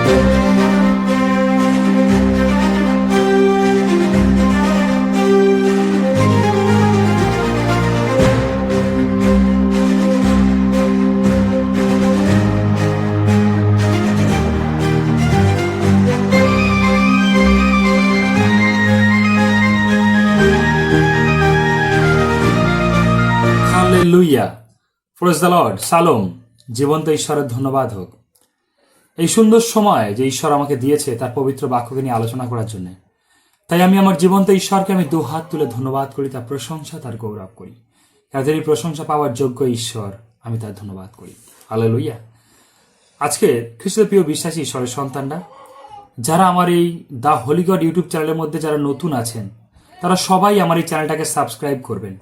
Hallelujah, praise the Lord, সালোম। জীবন্ত ঈশ্বরের ধন্যবাদ হোক এই সুন্দর সময় যে ঈশ্বর আমাকে দিয়েছে তার পবিত্র বাক্যকে নিয়ে আলোচনা করার জন্য। তাই আমি আমার জীবন্ত ঈশ্বরকে আমি দু হাত তুলে ধন্যবাদ করি, তার প্রশংসা, তার গৌরব করি। তাদের এই প্রশংসা পাওয়ার যোগ্য ঈশ্বর, আমি তার ধন্যবাদ করি। হালেলুয়া। আজকে খ্রিস্টের প্রিয় বিশ্বাসী ঈশ্বরের সন্তানরা যারা আমার এই দ্য হোলি গড ইউটিউব চ্যানেলের মধ্যে যারা নতুন আছেন, তারা সবাই আমার এই চ্যানেলটাকে সাবস্ক্রাইব করবেন,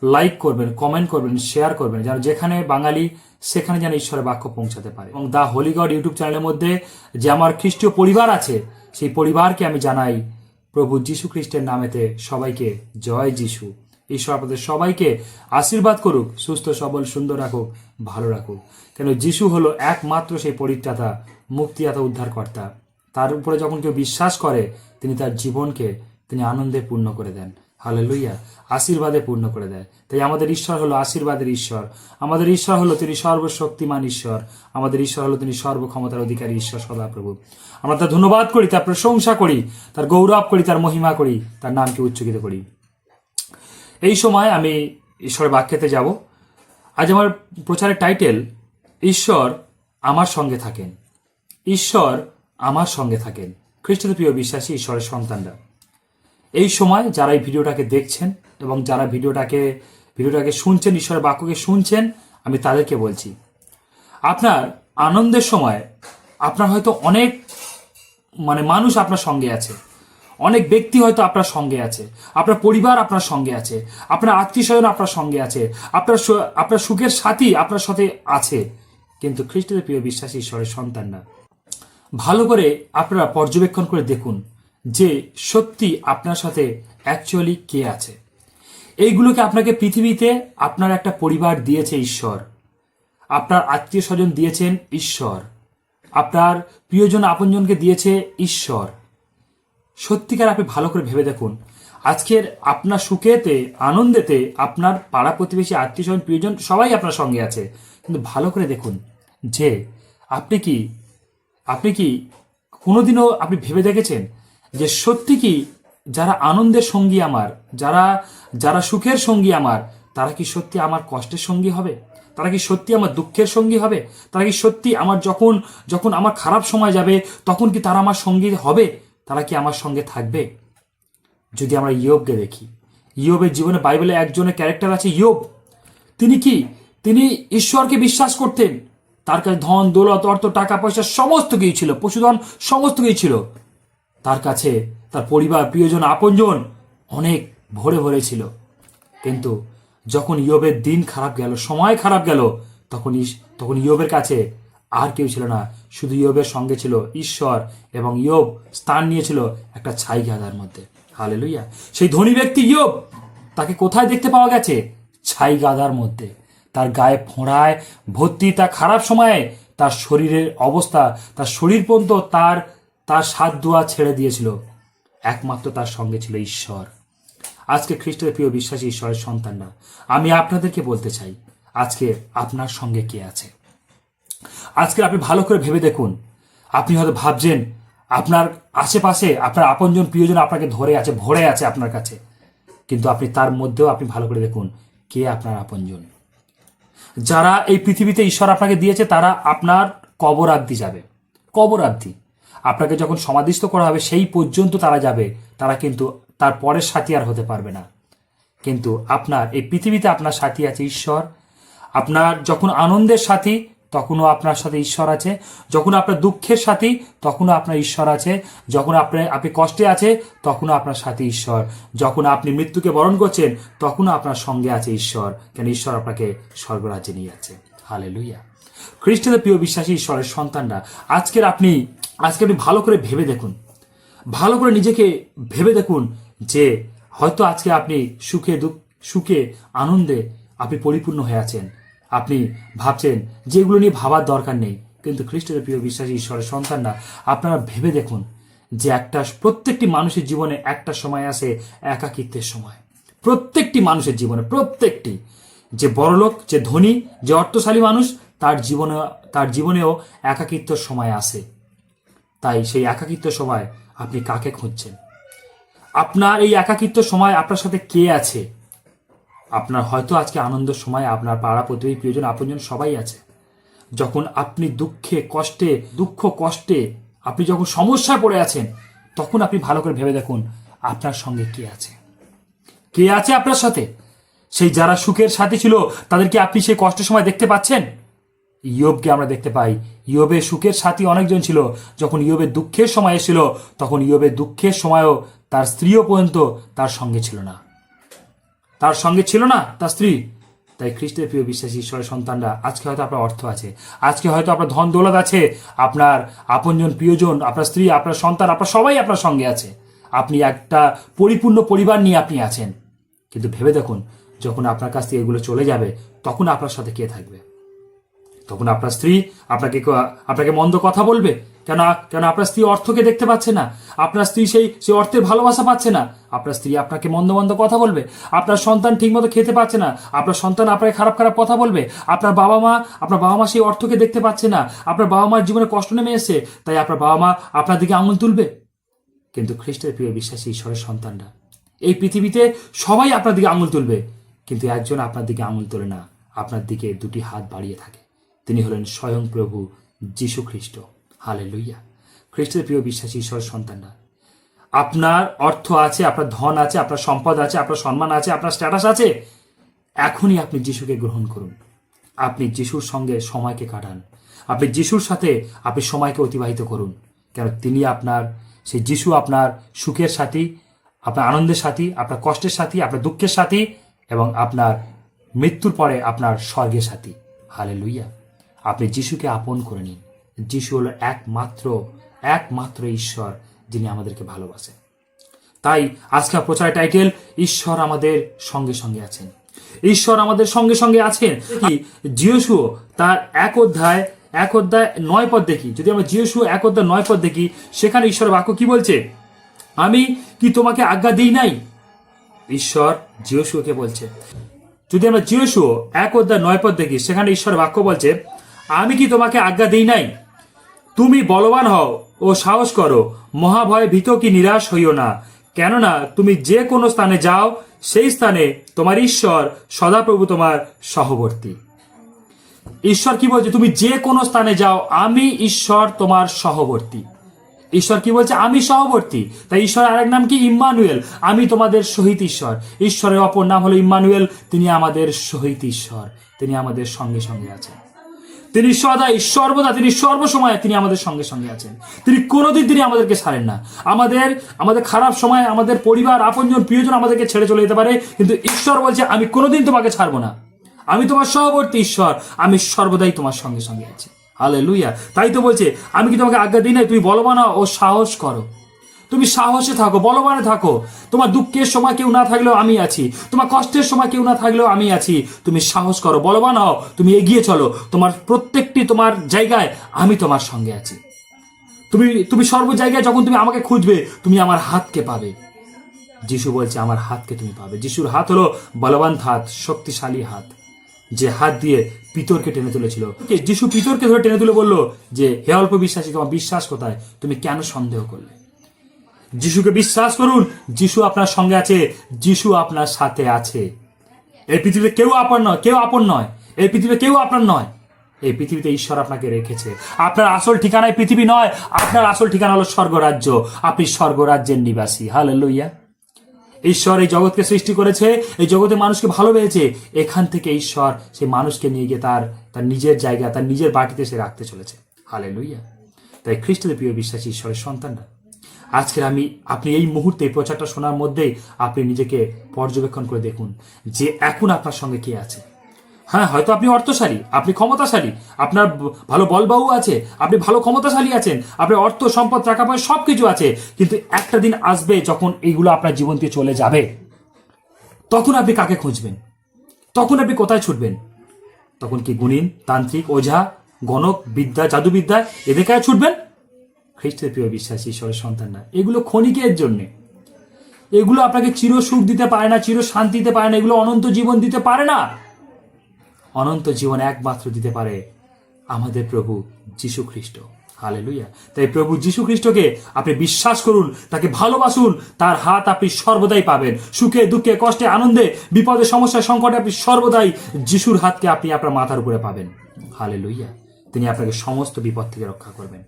লাইক করবেন, কমেন্ট করবেন, শেয়ার করবেন, যেন যেখানে বাঙালি সেখানে যেন ঈশ্বরের বাক্য পৌঁছাতে পারে। এবং দ্য হোলি গড ইউটিউব চ্যানেলের মধ্যে যে আমার খ্রিস্টীয় পরিবার আছে, সেই পরিবারকে আমি জানাই প্রভু যীশু খ্রিস্টের নামেতে সবাইকে জয় যীশু। ঈশ্বর আপনাদের সবাইকে আশীর্বাদ করুক, সুস্থ সবল সুন্দর রাখুক, ভালো রাখুক। কেন যীশু হলো একমাত্র সেই পরিত্রাতা, মুক্তিদাতা, উদ্ধারকর্তা। তার উপরে যখন কেউ বিশ্বাস করে, তিনি তার জীবনকে তিনি আনন্দে পূর্ণ করে দেন। হালেলুয়া, আশীর্বাদে পূর্ণ করে দেয়। তাই আমাদের ঈশ্বর হলো আশীর্বাদের ঈশ্বর। আমাদের ঈশ্বর হলো তিনি সর্বশক্তিমান ঈশ্বর। আমাদের ঈশ্বর হলো তিনি সর্বক্ষমতার অধিকারী ঈশ্বর সদাপ্রভু। আমরা তার ধন্যবাদ করি, তার প্রশংসা করি, তার গৌরব করি, তার মহিমা করি, তার নামকে উচ্চকিত করি। এই সময় আমি ঈশ্বরের বাক্যেতে যাব। আজ আমার প্রচারের টাইটেল, ঈশ্বর আমার সঙ্গে থাকেন। ঈশ্বর আমার সঙ্গে থাকেন। খ্রিস্টের প্রিয় বিশ্বাসী ঈশ্বরের সন্তানরা, এই সময় যারা এই ভিডিওটাকে দেখছেন এবং যারা ভিডিওটাকে শুনছেন, ঈশ্বরের বাক্যকে শুনছেন, আমি তাদেরকে বলছি, আপনার আনন্দের সময় আপনার হয়তো অনেক মানুষ আপনার সঙ্গে আছে, অনেক ব্যক্তি হয়তো আপনার সঙ্গে আছে, আপনার পরিবার আপনার সঙ্গে আছে, আপনার আত্মীয় স্বজন আপনার সঙ্গে আছে, আপনার সুখের সাথী আপনার সাথে আছে। কিন্তু খ্রিস্টের প্রিয় বিশ্বাসী ঈশ্বরের সন্তানরা, ভালো করে আপনারা পর্যবেক্ষণ করে দেখুন যে সত্যি আপনার সাথে অ্যাকচুয়ালি কে আছে। এইগুলোকে আপনাকে পৃথিবীতে আপনার একটা পরিবার দিয়েছে ঈশ্বর, আপনার আত্মীয় স্বজন দিয়েছেন ঈশ্বর, আপনার প্রিয়জন আপনজনকে দিয়েছে ঈশ্বর। সত্যিকার আপনি ভালো করে ভেবে দেখুন, আজকের আপনার সুখেতে, আনন্দেতে আপনার পাড়া প্রতিবেশী, আত্মীয় স্বজন, প্রিয়জন সবাই আপনার সঙ্গে আছে। কিন্তু ভালো করে দেখুন যে আপনি কি কোনোদিনও আপনি ভেবে দেখেছেন যে সত্যি কি যারা আনন্দের সঙ্গী আমার, যারা সুখের সঙ্গী আমার, তারা কি সত্যি আমার কষ্টের সঙ্গী হবে? তারা কি সত্যি আমার দুঃখের সঙ্গী হবে? তারা কি সত্যি আমার যখন আমার খারাপ সময় যাবে তখন কি তারা আমার সঙ্গী হবে? তারা কি আমার সঙ্গে থাকবে? যদি আমরা ইয়োবকে দেখি, ইয়োবের জীবনে বাইবেলে একজনের ক্যারেক্টার আছে ইয়োব। তিনি ঈশ্বরকে বিশ্বাস করতেন। তার কাছে ধন দৌলত, অর্থ, টাকা পয়সা সমস্ত কিছু ছিল, পশুধন সমস্ত কিছু ছিল। তার কাছে তার পরিবার, প্রিয়জন, আপনজন অনেক ভরে ভরে ছিল। কিন্তু যখন ইয়োবের দিন খারাপ গেল, সময় খারাপ গেল, তখন ইয়োবের কাছে আর কেউ ছিল না, শুধু ইয়োবের সঙ্গে ছিল ঈশ্বর। এবং ইয়োব স্থান নিয়েছিল একটা ছাই গাদার মধ্যে। হালেলুয়া। সেই ধনী ব্যক্তি ইয়োব, তাকে কোথায় দেখতে পাওয়া গেছে? ছাই গাদার মধ্যে। তার গায়ে ফোঁড়ায় ভর্তি, তার খারাপ সময়ে তার শরীরের অবস্থা, তার শরীর পর্যন্ত তার সাত দোয়া ছেড়ে দিয়েছিল। একমাত্র তার সঙ্গে ছিল ঈশ্বর। আজকে খ্রিস্টের প্রিয় বিশ্বাসী ঈশ্বরের সন্তানরা, আমি আপনাদেরকে বলতে চাই, আজকে আপনার সঙ্গে কে আছে? আজকে আপনি ভালো করে ভেবে দেখুন। আপনি হয়তো ভাবছেন আপনার আশেপাশে আপনার আপনজন, প্রিয়জন আপনাকে ধরে আছে, ভরে আছে আপনার কাছে। কিন্তু আপনি তার মধ্যেও আপনি ভালো করে দেখুন কে আপনার আপনজন। যারা এই পৃথিবীতে ঈশ্বর আপনাকে দিয়েছে, তারা আপনার কবরাব্দি যাবে। কবরাব্দি আপনাকে যখন সমাধিস্থ করা হবে সেই পর্যন্ত তারা যাবে। তারা কিন্তু তার পরের সাথী আর হতে পারবে না। কিন্তু আপনার এই পৃথিবীতে আপনার সাথী আছে ঈশ্বর। আপনার যখন আনন্দের সাথী, তখনও আপনার সাথে ঈশ্বর আছে। যখন আপনার দুঃখের সাথী, তখনও আপনার ঈশ্বর আছে। যখন আপনি কষ্টে আছে, তখনও আপনার সাথে ঈশ্বর। যখন আপনি মৃত্যুকে বরণ করছেন, তখনও আপনার সঙ্গে আছে ঈশ্বর। কেন ঈশ্বর আপনাকে স্বর্গরাজ্যে নিয়ে যাচ্ছে। হালেলুয়া। খ্রিস্টের প্রিয় বিশ্বাসী ঈশ্বরের সন্তানরা, আজকে আপনি ভালো করে ভেবে দেখুন, ভালো করে নিজেকে ভেবে দেখুন যে হয়তো আজকে আপনি সুখে আনন্দে আপনি পরিপূর্ণ হয়ে আছেন। আপনি ভাবছেন যে এগুলো নিয়ে ভাবার দরকার নেই, কিন্তু খ্রিস্টের প্রিয় বিশ্বাসী ঈশ্বরের সন্তানরা, আপনারা ভেবে দেখুন যে প্রত্যেকটি মানুষের জীবনে একটা সময় আসে একাকিত্বের সময়। প্রত্যেকটি মানুষের জীবনে, প্রত্যেকটি, যে বড়লোক, যে ধনী, যে অর্থশালী মানুষ, তার জীবনেও একাকিত্বের সময় আসে। তাই সেই একাকিত্বের সময় আপনি কাকে খুঁজছেন? আপনার এই একাকিত্বের সময় আপনার সাথে কে আছে? আপনার হয়তো আজকে আনন্দের সময় আপনার পাড়া প্রতিবেশী, প্রিয়জন, আপনজন সবাই আছে। যখন আপনি দুঃখ কষ্টে আপনি যখন সমস্যায় পড়ে আছেন, তখন আপনি ভালো করে ভেবে দেখুন আপনার সঙ্গে কে আছে। কে আছে আপনার সাথে? সেই যারা সুখের সাথী ছিল তাদেরকে আপনি সেই কষ্টের সময় দেখতে পাচ্ছেন? ইয়োবকে আমরা দেখতে পাই, ইয়োবের সুখের সাথী অনেকজন ছিল। যখন ইয়োবের দুঃখের সময় এসেছিল, তখন ইয়োবের দুঃখের সময়ও তার স্ত্রীও পর্যন্ত তার সঙ্গে ছিল না, তার স্ত্রী। তাই খ্রিস্টের প্রিয় বিশ্বাসী ঈশ্বরের সন্তানরা, আজকে হয়তো আপনার অর্থ আছে, আজকে হয়তো আপনার ধন দৌলত আছে, আপনার আপনজন, প্রিয়জন, আপনার স্ত্রী, আপনার সন্তান, আপনার সবাই আপনার সঙ্গে আছে, আপনি একটা পরিপূর্ণ পরিবার নিয়ে আপনি আছেন। কিন্তু ভেবে দেখুন, যখন আপনার কাছ থেকে এগুলো চলে যাবে, তখন আপনার সাথে কে থাকবে? তখন আপনার স্ত্রী আপনাকে মন্দ কথা বলবে। কেন আপনার স্ত্রী অর্থকে দেখতে পাচ্ছে না, আপনার স্ত্রী সেই অর্থের ভালোবাসা পাচ্ছে না, আপনার স্ত্রী আপনাকে মন্দ মন্দ কথা বলবে। আপনার সন্তান ঠিকমতো খেতে পাচ্ছে না, আপনার সন্তান আপনাকে খারাপ খারাপ কথা বলবে। আপনার বাবা মা সেই অর্থকে দেখতে পাচ্ছে না, আপনার বাবা মার জীবনে কষ্ট নেমে এসেছে, তাই আপনার বাবা মা আপনার দিকে আঙুল তুলবে। কিন্তু খ্রিস্টের প্রিয় বিশ্বাসী ঈশ্বরের সন্তানরা, এই পৃথিবীতে সবাই আপনার দিকে আঙুল তুলবে, কিন্তু একজন আপনার দিকে আঙুল তোলে না, আপনার দিকে দুটি হাত বাড়িয়ে থাকে। তিনি হলেন স্বয়ং প্রভু যীশু খ্রিস্ট। হালেলুইয়া। খ্রিস্টের প্রিয় বিশ্বাসী ঈশ্বরের সন্তানরা, আপনার অর্থ আছে, আপনার ধন আছে, আপনার সম্পদ আছে, আপনার সম্মান আছে, আপনার স্ট্যাটাস আছে, এখনই আপনি যিশুকে গ্রহণ করুন। আপনি যিশুর সঙ্গে সময়কে কাটান, আপনি যিশুর সাথে আপনি সময়কে অতিবাহিত করুন। কেন সেই যিশু আপনার সুখের সাথী, আপনার আনন্দের সাথী, আপনার কষ্টের সাথী, আপনার দুঃখের সাথী, এবং আপনার মৃত্যুর পরে আপনার স্বর্গের সাথী। হালেলুইয়া। আপনি যিশুকে আপন করে নিন। যিশু হলো একমাত্র ঈশ্বর, যিনি আমাদেরকে ভালোবাসেন। তাই আজকের প্রচারের টাইটেল, ঈশ্বর আমাদের সঙ্গে সঙ্গে আছেন। ঈশ্বর আমাদের সঙ্গে সঙ্গে আছেন কি? যিশু তার 1 অধ্যায় 9 দেখি। যদি আমরা যিশু 1 অধ্যায় 9 দেখি, সেখানে ঈশ্বরের বাক্য কি বলছে? আমি কি তোমাকে আজ্ঞা দিই নাই? ঈশ্বর যিশুকে বলছে। যদি আমরা যিশু 1 অধ্যায় 9 দেখি, সেখানে ঈশ্বরের বাক্য বলছে, আমি কি তোমাকে আজ্ঞা দিই নাই? তুমি বলবান হও ও সাহস করো, মহাভয়ে ভীত কি নিরাশ হইও না। কেননা তুমি যে কোনো স্থানে যাও, সেই স্থানে তোমার ঈশ্বর সদাপ্রভু তোমার সহবর্তী। ঈশ্বর কি বলছে? তুমি যে কোনো স্থানে যাও, আমি ঈশ্বর তোমার সহবর্তী। ঈশ্বর কি বলছে? আমি সহবর্তী। তাই ঈশ্বরের আরেক নাম কি? ইম্মানুয়েল, আমি তোমাদের সহিত ঈশ্বর। ঈশ্বরের অপর নাম হলো ইম্মানুয়েল, তিনি আমাদের সহিত ঈশ্বর, তিনি আমাদের সঙ্গে সঙ্গে আছেন। তিনি সদাই সর্বদা, তিনি সর্বসময় তিনি আমাদের সঙ্গে সঙ্গে আছেন। তিনি কোনোদিন তিনি আমাদেরকে ছাড়েন না। আমাদের খারাপ সময় আমাদের পরিবার, আপনজন, প্রিয়জন আমাদেরকে ছেড়ে চলে যেতে পারে, কিন্তু ঈশ্বর বলছে, আমি কোনোদিন তোমাকে ছাড়বো না, আমি তোমার সহবর্তী ঈশ্বর, আমি সর্বদাই তোমার সঙ্গে সঙ্গে আছি। হালেলুয়া। তাই তো বলছে, আমি কি তোমাকে আজ্ঞা দিই নাই? তুমি বলবান হও ও সাহস করো। তুমি সাহসে থাকো, বলবানে থাকো। তোমার দুঃখের সময় কেউ না থাকলেও আমি আছি, তোমার কষ্টের সময় কেউ না থাকলেও আমি আছি। তুমি সাহস করো, বলবান হও, তুমি এগিয়ে চলো। তোমার জায়গায় আমি তোমার সঙ্গে আছি। তুমি সর্ব জায়গায় যখন তুমি আমাকে খুঁজবে, তুমি আমার হাতকে পাবে। যিশু বলছে, আমার হাতকে তুমি পাবে। যিশুর হাত হলো বলবান হাত, শক্তিশালী হাত, যে হাত দিয়ে পিতরকে টেনে তুলেছিল। যিশু পিতরকে ধরে টেনে তুলে বললো যে, হে অল্প বিশ্বাসী, তোমার বিশ্বাস কোথায়? তুমি কেন সন্দেহ করলে? যিশুকে বিশ্বাস করুন, যিশু আপনার সঙ্গে আছে, যিশু আপনার সাথে আছে। এই পৃথিবীতে কেউ আপন নয়, এই পৃথিবীতে কেউ আপনার নয়। এই পৃথিবীতে ঈশ্বর আপনাকে রেখেছে। আপনার আসল ঠিকানায় পৃথিবী নয়, আপনার আসল ঠিকানা হলো স্বর্গরাজ্য। আপনি স্বর্গরাজ্যের নিবাসী। হালেলুয়া। ঈশ্বর এই জগৎকে সৃষ্টি করেছে, এই জগতে মানুষকে ভালোবেসেছে। এখান থেকে ঈশ্বর সেই মানুষকে নিয়ে গিয়ে তার নিজের জায়গা, তার নিজের বাটিতে সে রাখতে চলেছে। হালেলুয়া। তাই খ্রিস্টের প্রিয় বিশ্বাসী ঈশ্বরের সন্তানরা, আজকের আপনি এই মুহূর্তে এই প্রচারটা শোনার মধ্যেই আপনি নিজেকে পর্যবেক্ষণ করে দেখুন যে এখন আপনার সঙ্গে কে আছে। হ্যাঁ, হয়তো আপনি অর্থশালী, আপনি ক্ষমতাশালী, আপনার ভালো বলবাহু আছে, আপনি ভালো ক্ষমতাশালী আছেন, আপনার অর্থ সম্পদ, টাকা পয়সা সবকিছু আছে, কিন্তু একটা দিন আসবে যখন এইগুলো আপনার জীবন থেকে চলে যাবে, তখন আপনি কাকে খুঁজবেন? তখন আপনি কোথায় ছুটবেন? তখন কি গুণিন, তান্ত্রিক, ওঝা, গণক বিদ্যা, জাদুবিদ্যা, এদের কাছে ছুটবেন? খ্রিস্টের প্রিয় বিশ্বাসী ঈশ্বরের সন্তানরা, এগুলো ক্ষণিকের জন্যে, এগুলো আপনাকে চির সুখ দিতে পারে না, চির শান্তি দিতে পারে না, এগুলো অনন্ত জীবন দিতে পারে না। অনন্ত জীবন একমাত্র দিতে পারে আমাদের প্রভু যীশু খ্রিস্ট। হালেলুয়া। তাই প্রভু যীশু খ্রিস্টকে আপনি বিশ্বাস করুন, তাকে ভালোবাসুন, তার হাত আপনি সর্বদাই পাবেন। সুখে দুঃখে কষ্টে আনন্দে বিপদে সমস্যা সংকটে আপনি সর্বদাই যিশুর হাতকে আপনি আপনার মাথার উপরে পাবেন। হালেলুয়া। তিনি আপনাকে সমস্ত বিপদ থেকে রক্ষা করবেন।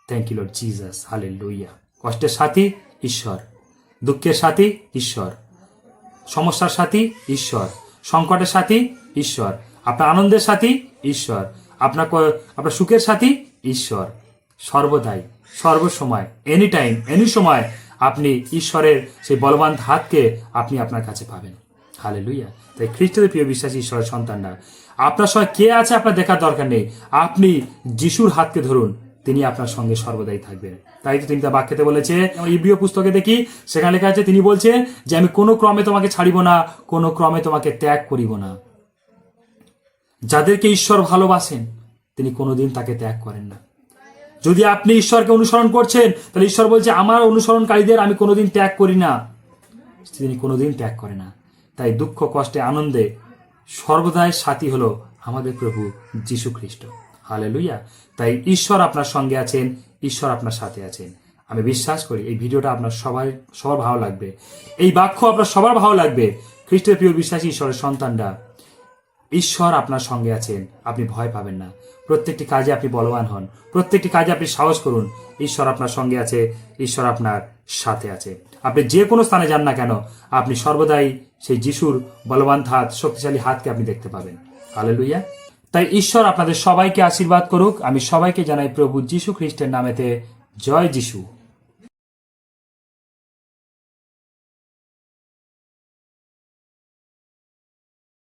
Thank you Lord Jesus. Hallelujah. কষ্টের সাথী ঈশ্বর, দুঃখের সাথী ঈশ্বর, সমস্যার সাথী ঈশ্বর, সংকটের সাথী ঈশ্বর, আপনার আনন্দের সাথী ঈশ্বর, আপনার সুখের সাথী ঈশ্বর। সর্বদাই, সর্বসময়, এনি টাইম, এনি সময় আপনি ঈশ্বরের সেই বলবান হাতকে আপনি আপনার কাছে পাবেন। হালেলুয়া। তাই খ্রিস্টের প্রিয় বিশ্বাসী ঈশ্বরের সন্তানরা, আপনার সঙ্গে কে আছে আপনার দেখার দরকার নেই, আপনি যিশুর হাতকে ধরুন, তিনি আপনার সঙ্গে সর্বদাই থাকবেন। তাই তো তিনি তার বাক্যতে বলেছে, ইব্রিয় পুস্তকে দেখি সেখানে লেখা আছে, তিনি বলছেন যে আমি কোনো ক্রমে তোমাকে ছাড়িব না, কোনো ক্রমে তোমাকে ত্যাগ করিব না। যাদেরকে ঈশ্বর ভালোবাসেন তিনি কোনোদিন তাকে ত্যাগ করেন না। যদি আপনি ঈশ্বরকে অনুসরণ করছেন, তাহলে ঈশ্বর বলছে আমার অনুসরণকারীদের আমি কোনোদিন ত্যাগ করি না, তিনি কোনোদিন ত্যাগ করে না। তাই দুঃখ কষ্টে আনন্দে সর্বদাই সাথী হলো আমাদের প্রভু যীশু খ্রিস্ট। হালেলুয়া। তাই ঈশ্বর আপনার সঙ্গে আছেন, ঈশ্বর আপনার সাথে আছেন। আমি বিশ্বাস করি এই ভিডিওটা আপনার সবার ভালো লাগবে, এই বাক্য আপনার সবার ভালো লাগবে। খ্রিস্টের প্রিয় বিশ্বাসী ঈশ্বরের সন্তানরা, ঈশ্বর আপনার সঙ্গে আছেন, আপনি ভয় পাবেন না। প্রত্যেকটি কাজে আপনি বলবান হন, প্রত্যেকটি কাজে আপনি সাহস করুন। ঈশ্বর আপনার সঙ্গে আছে, ঈশ্বর আপনার সাথে আছে। আপনি যে কোনো স্থানে যান না কেন, আপনি সর্বদাই সেই যিশুর বলবান হাত, শক্তিশালী হাতকে আপনি দেখতে পাবেন। হালেলুয়া। তাই ঈশ্বর আপনাদের সবাইকে আশীর্বাদ করুক। আমি সবাইকে জানাই প্রভু যীশু খ্রিস্টের নামেতে জয় যিশু।